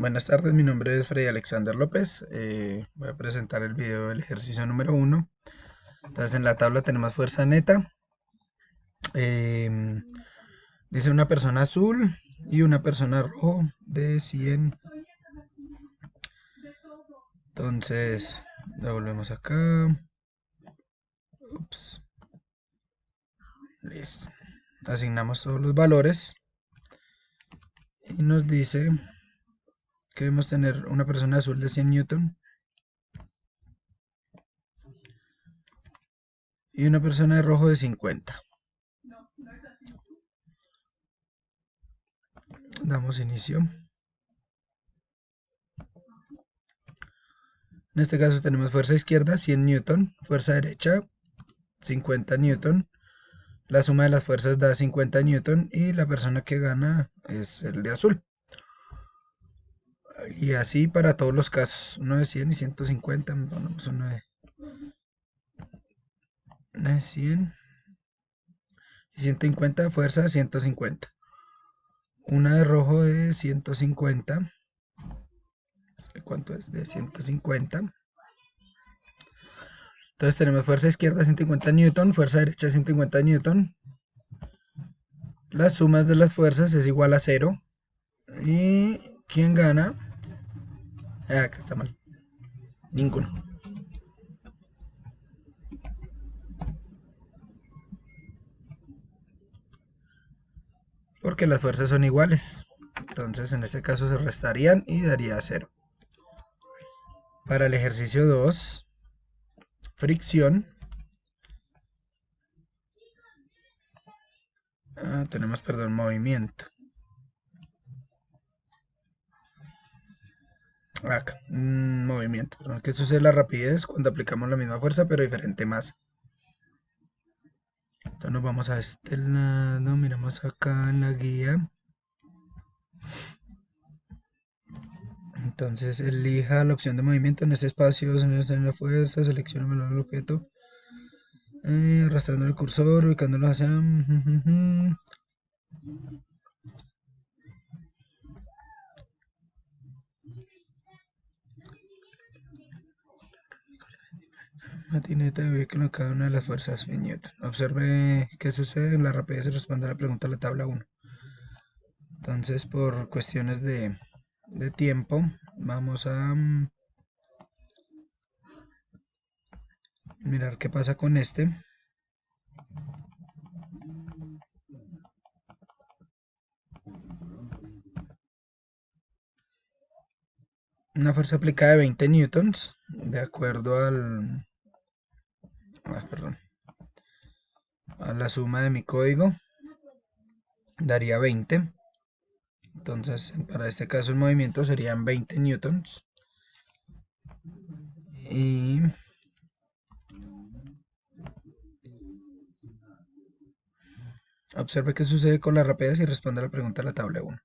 Buenas tardes, mi nombre es Freddy Alexander López. Voy a presentar el video del ejercicio número 1. Entonces, en la tabla tenemos fuerza neta. em, Dice una persona azul y una persona rojo de 100. Entonces, lo volvemos acá. Ups, listo. Asignamos todos los valores y nos dice que debemos tener una persona azul de 100 newton y una persona de rojo de 50. Damos inicio. En este caso tenemos fuerza izquierda 100 newton, fuerza derecha 50 newton. La suma de las fuerzas da 50 newton y la persona que gana es el de azul. Y así para todos los casos, uno de 100 y 150, ponemos uno de 100 y 150, fuerza 150. Una de rojo de 150, ¿cuánto es? De 150. Entonces tenemos fuerza izquierda 150 newton, fuerza derecha 150 newton. Las sumas de las fuerzas es igual a 0. ¿Y quién gana? Acá está mal. Ninguno. Porque las fuerzas son iguales. Entonces en este caso se restarían y daría 0. Para el ejercicio 2, fricción. Tenemos, perdón, movimiento. Acá, movimiento. Perdón, que sucede la rapidez cuando aplicamos la misma fuerza pero diferente masa. Entonces nos vamos a este lado, miramos acá en la guía. Entonces elija la opción de movimiento en este espacio, en la fuerza, selecciona el valor del objeto, arrastrando el cursor, ubicándolo hacia... Patineta de vehículo en cada una de las fuerzas Newton. Observe qué sucede en la rapidez y responde a la pregunta de la tabla 1. Entonces, por cuestiones de tiempo, vamos a mirar qué pasa con este. Una fuerza aplicada de 20 newtons, de acuerdo a la suma de mi código, daría 20. Entonces, para este caso el movimiento serían 20 newtons. Y observe qué sucede con la rapidez y responde a la pregunta de la tabla 1.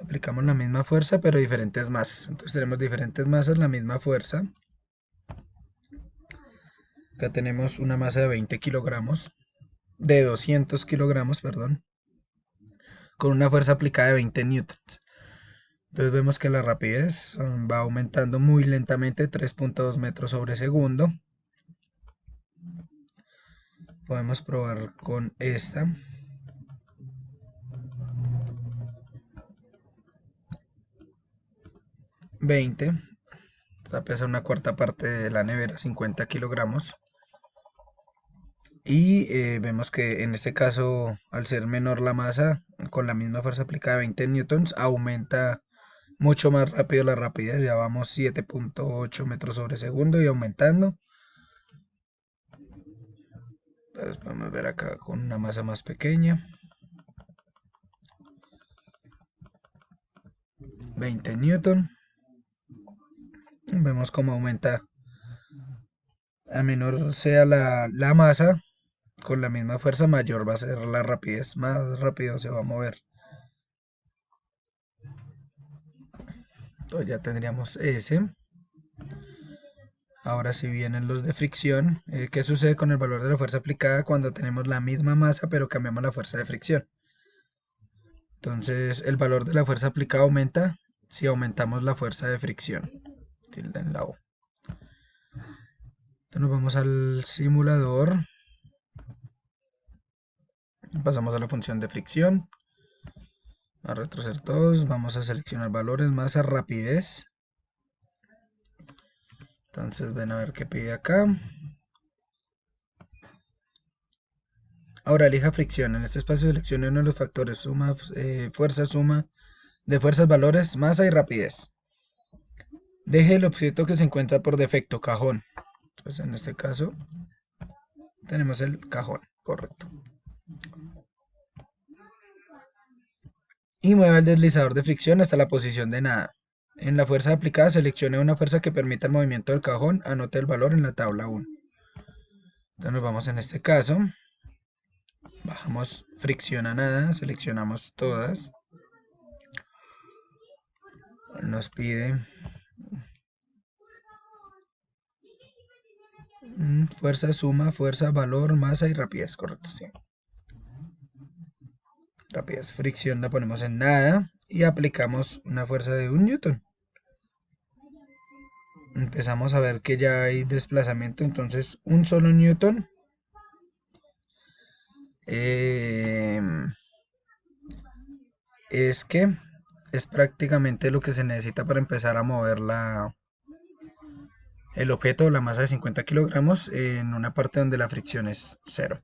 Aplicamos la misma fuerza pero diferentes masas. Entonces tenemos diferentes masas, la misma fuerza. Acá tenemos una masa de 20 kilogramos, de 200 kilogramos, perdón, con una fuerza aplicada de 20 newtons. Entonces vemos que la rapidez va aumentando muy lentamente, 3.2 metros sobre segundo. Podemos probar con esta. Esta pesa una cuarta parte de la nevera, 50 kilogramos. Y vemos que en este caso, al ser menor la masa, con la misma fuerza aplicada de 20 newtons, aumenta mucho más rápido la rapidez. Ya vamos 7.8 metros sobre segundo y aumentando. Entonces podemos ver acá con una masa más pequeña. 20 newton. Vemos cómo aumenta. A menor sea la masa, con la misma fuerza mayor va a ser la rapidez. Más rápido se va a mover. Entonces ya tendríamos ese. Ahora sí vienen los de fricción. ¿Qué sucede con el valor de la fuerza aplicada cuando tenemos la misma masa pero cambiamos la fuerza de fricción? Entonces el valor de la fuerza aplicada aumenta si aumentamos la fuerza de fricción. Tilde en la O. Entonces nos vamos al simulador. Pasamos a la función de fricción. A retroceder todos. Vamos a seleccionar valores, masa, rapidez. Entonces ven a ver qué pide acá. Ahora elija fricción. En este espacio seleccione uno de los factores. Suma, fuerza, suma de fuerzas, valores, masa y rapidez. Deje el objeto que se encuentra por defecto, cajón. Entonces en este caso tenemos el cajón, correcto. Y mueva el deslizador de fricción hasta la posición de nada. En la fuerza aplicada seleccione una fuerza que permita el movimiento del cajón. Anote el valor en la tabla 1. Entonces nos vamos en este caso. Bajamos fricción a nada, seleccionamos todas. Nos pide fuerza, suma, fuerza, valor, masa y rapidez, correcto, sí. Rapidez, fricción la ponemos en nada y aplicamos una fuerza de 1 newton. Empezamos a ver que ya hay desplazamiento, entonces un solo newton es que es prácticamente lo que se necesita para empezar a mover el objeto o la masa de 50 kilogramos en una parte donde la fricción es 0.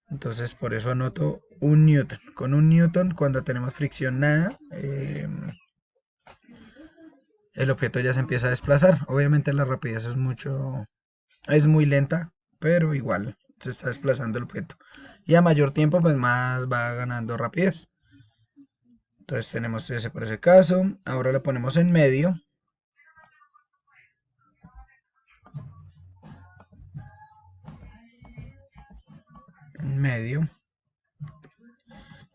Entonces por eso anoto 1 newton. Con 1 newton, cuando tenemos fricción nada, el objeto ya se empieza a desplazar. Obviamente la rapidez es muy lenta, pero igual se está desplazando el objeto. Y a mayor tiempo, pues más va ganando rapidez. Entonces tenemos ese por ese caso. Ahora lo ponemos en medio. En medio.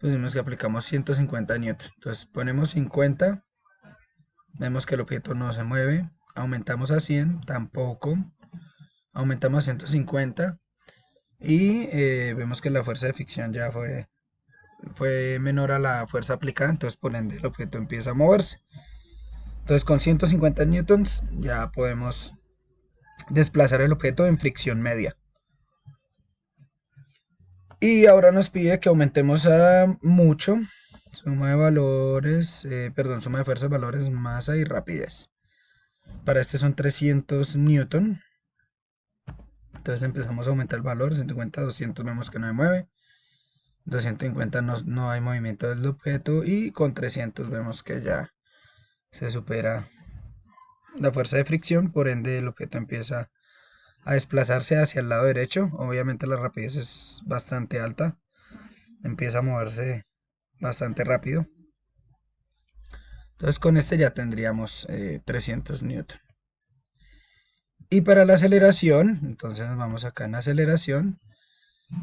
Pues vemos que aplicamos 150 newton. Entonces ponemos 50. Vemos que el objeto no se mueve. Aumentamos a 100. Tampoco. Aumentamos a 150. Y vemos que la fuerza de fricción ya fue menor a la fuerza aplicada. Entonces por ende el objeto empieza a moverse. Entonces con 150 newtons ya podemos desplazar el objeto en fricción media. Y ahora nos pide que aumentemos a mucho. Suma de valores, suma de fuerzas, valores, masa y rapidez. Para este son 300 newton. Entonces empezamos a aumentar el valor, 150, 200 vemos que no se mueve. 250 no hay movimiento del objeto y con 300 vemos que ya se supera la fuerza de fricción, por ende el objeto empieza a desplazarse hacia el lado derecho. Obviamente la rapidez es bastante alta, empieza a moverse bastante rápido. Entonces con este ya tendríamos 300 newton. Y para la aceleración, entonces nos vamos acá en aceleración.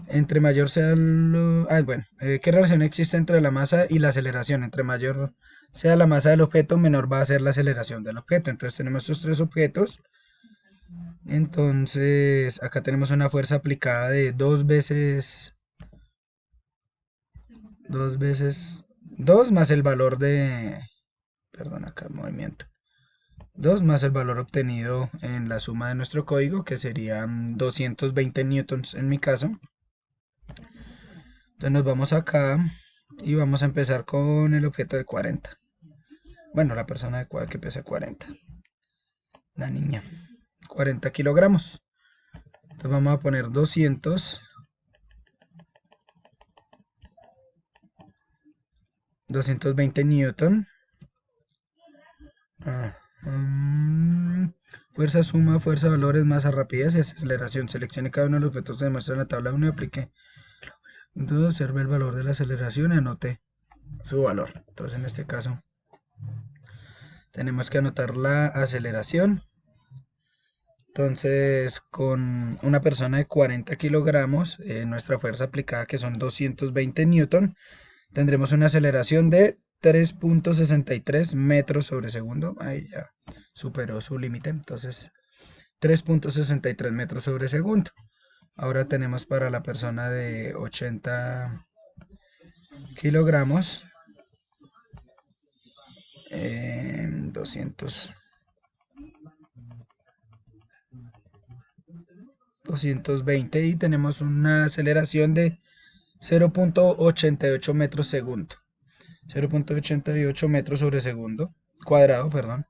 Entre mayor sea ¿qué relación existe entre la masa y la aceleración? Entre mayor sea la masa del objeto, menor va a ser la aceleración del objeto. Entonces tenemos estos tres objetos. Entonces acá tenemos una fuerza aplicada de 2 más el valor de, perdón, acá el movimiento. 2 más el valor obtenido en la suma de nuestro código, que serían 220 newtons en mi caso. Entonces nos vamos acá y vamos a empezar con el objeto de 40. Bueno, la persona que pesa 40. La niña. 40 kilogramos. Entonces vamos a poner 220 newton. Fuerza, suma, fuerza, valores, masa, rapidez y aceleración. Seleccione cada uno de los objetos que demuestra en la tabla 1 y aplique. Entonces observe el valor de la aceleración y anote su valor. Entonces en este caso tenemos que anotar la aceleración. Entonces con una persona de 40 kilogramos, nuestra fuerza aplicada que son 220 newton, tendremos una aceleración de 3.63 metros sobre segundo. Ahí ya superó su límite. Entonces 3.63 metros sobre segundo. Ahora tenemos para la persona de 80 kilogramos, 220 y tenemos una aceleración de 0.88 metros segundo. 0.88 metros sobre segundo, cuadrado, perdón.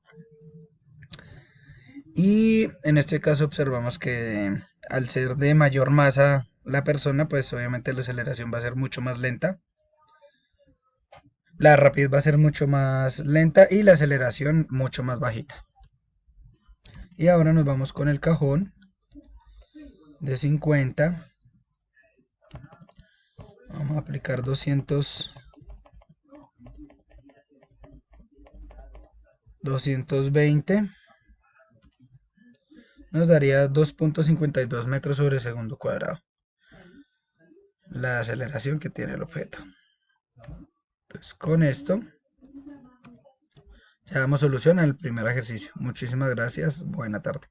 Y en este caso observamos que al ser de mayor masa la persona, pues obviamente la aceleración va a ser mucho más lenta. La rapidez va a ser mucho más lenta y la aceleración mucho más bajita. Y ahora nos vamos con el cajón de 50. Vamos a aplicar 220. Nos daría 2.52 metros sobre segundo cuadrado. La aceleración que tiene el objeto. Entonces con esto ya damos solución al primer ejercicio. Muchísimas gracias. Buena tarde.